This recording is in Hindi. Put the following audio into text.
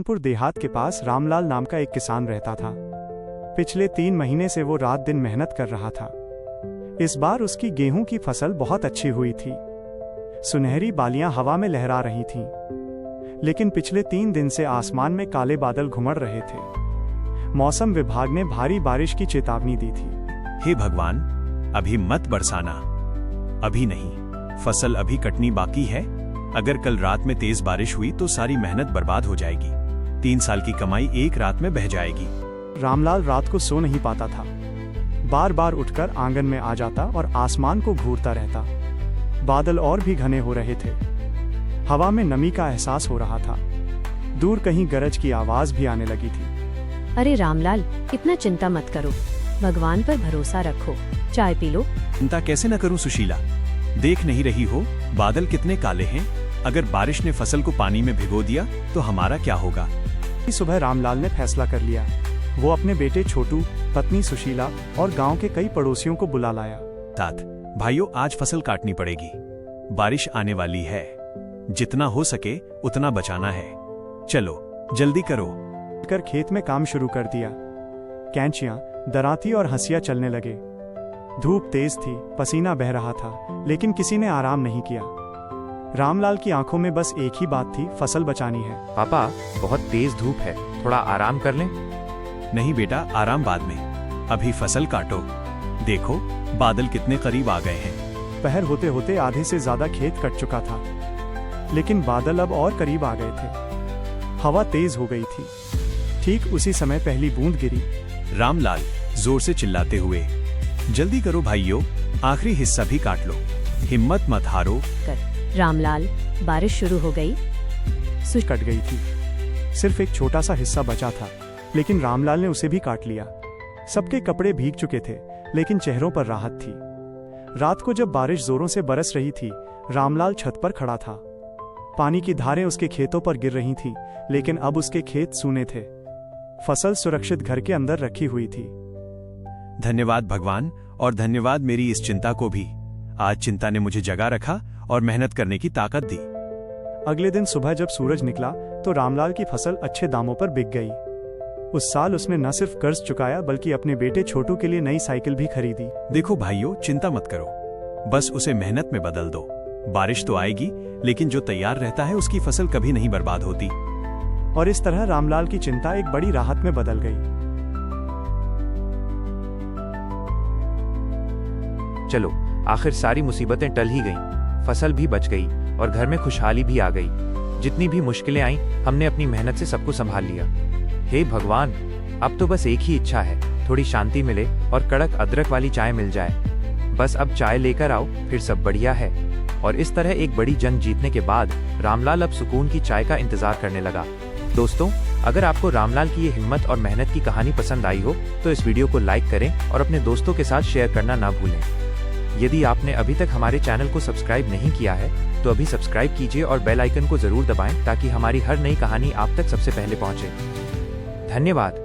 सुल्तानपुर देहात के पास रामलाल नाम का एक किसान रहता था। पिछले 3 महीने से वो रात दिन मेहनत कर रहा था। इस बार उसकी गेहूं की फसल बहुत अच्छी हुई थी। सुनहरी बालियां हवा में लहरा रही थीं। लेकिन पिछले 3 दिन से आसमान में काले बादल घुमड़ रहे थे। मौसम विभाग ने भारी बारिश की चेतावनी दी थी। हे भगवान, अभी मत बरसाना। अभी नहीं, फसल अभी कटनी बाकी है। अगर कल रात में तेज बारिश हुई तो सारी मेहनत बर्बाद हो जाएगी। 3 साल की कमाई एक रात में बह जाएगी। रामलाल रात को सो नहीं पाता था। बार बार उठकर आंगन में आ जाता और आसमान को घूरता रहता। बादल और भी घने हो रहे थे। हवा में नमी का एहसास हो रहा था। दूर कहीं गरज की आवाज भी आने लगी थी। अरे रामलाल, इतना चिंता मत करो, भगवान पर भरोसा रखो। चाय पी लो। चिंता कैसे न करूं सुशीला, देख नहीं रही हो बादल कितने काले हैं। अगर बारिश ने फसल को पानी में भिगो दिया तो हमारा क्या होगा। सुबह रामलाल ने फैसला कर लिया। वो अपने बेटे छोटू, पत्नी सुशीला और गांव के कई पड़ोसियों को बुला लाया। तात भाइयों, आज फसल काटनी पड़ेगी। बारिश आने वाली है। जितना हो सके उतना बचाना है। चलो जल्दी करो। कर खेत में काम शुरू कर दिया। कैंचियां, दराती और हंसिया चलने लगे। धूप तेज थी, पसीना बह रहा था, लेकिन किसी ने आराम नहीं किया। रामलाल की आंखों में बस एक ही बात थी, फसल बचानी है। पापा, बहुत तेज धूप है, थोड़ा आराम कर लें। नहीं बेटा, आराम बाद में, अभी फसल काटो। देखो बादल कितने करीब आ गए हैं। पहर होते होते आधे से ज्यादा खेत कट चुका था, लेकिन बादल अब और करीब आ गए थे। हवा तेज हो गई थी। ठीक उसी समय पहली बूंद गिरी। रामलाल जोर से चिल्लाते हुए, जल्दी करो भाइयों, आखिरी हिस्सा भी काट लो, हिम्मत मत हारो। रामलाल, बारिश शुरू हो गई। कट गई थी। सिर्फ एक छोटा सा हिस्सा बचा था, लेकिन रामलाल ने उसे भी काट लिया। सबके कपड़े भीग चुके थे, लेकिन चेहरों पर राहत थी। रात को जब बारिश जोरों से बरस रही थी, रामलाल छत पर खड़ा था। पानी की धारें उसके खेतों पर गिर रही थीं, लेकिन अब उसके खेत सूने थे। फसल सुरक्षित घर के अंदर रखी हुई थी। धन्यवाद भगवान, और धन्यवाद मेरी इस चिंता को भी। आज चिंता ने मुझे जगा रखा और मेहनत करने की ताकत दी। अगले दिन सुबह जब सूरज निकला तो रामलाल की फसल अच्छे दामों पर बिक गई। उस साल उसने न सिर्फ कर्ज चुकाया, बल्कि अपने बेटे छोटू के लिए नई साइकिल भी खरीदी। देखो भाइयों, चिंता मत करो, बस उसे मेहनत में बदल दो। बारिश तो आएगी, लेकिन जो तैयार रहता है उसकी फसल कभी नहीं बर्बाद होती। और इस तरह रामलाल की चिंता एक बड़ी राहत में बदल गई। चलो, आखिर सारी मुसीबतें टल ही गईं, फसल भी बच गई और घर में खुशहाली भी आ गई। जितनी भी मुश्किलें आईं, हमने अपनी मेहनत से सबको संभाल लिया। हे भगवान, अब तो बस एक ही इच्छा है, थोड़ी शांति मिले और कड़क अदरक वाली चाय मिल जाए। बस अब चाय लेकर आओ, फिर सब बढ़िया है। और इस तरह एक बड़ी जंग जीतने के बाद रामलाल अब सुकून की चाय का इंतजार करने लगा। दोस्तों, अगर आपको रामलाल की ये हिम्मत और मेहनत की कहानी पसंद आई हो तो इस वीडियो को लाइक करें और अपने दोस्तों के साथ शेयर करना ना भूलें। यदि आपने अभी तक हमारे चैनल को सब्सक्राइब नहीं किया है तो अभी सब्सक्राइब कीजिए और बेल आइकन को जरूर दबाएं ताकि हमारी हर नई कहानी आप तक सबसे पहले पहुंचे। धन्यवाद।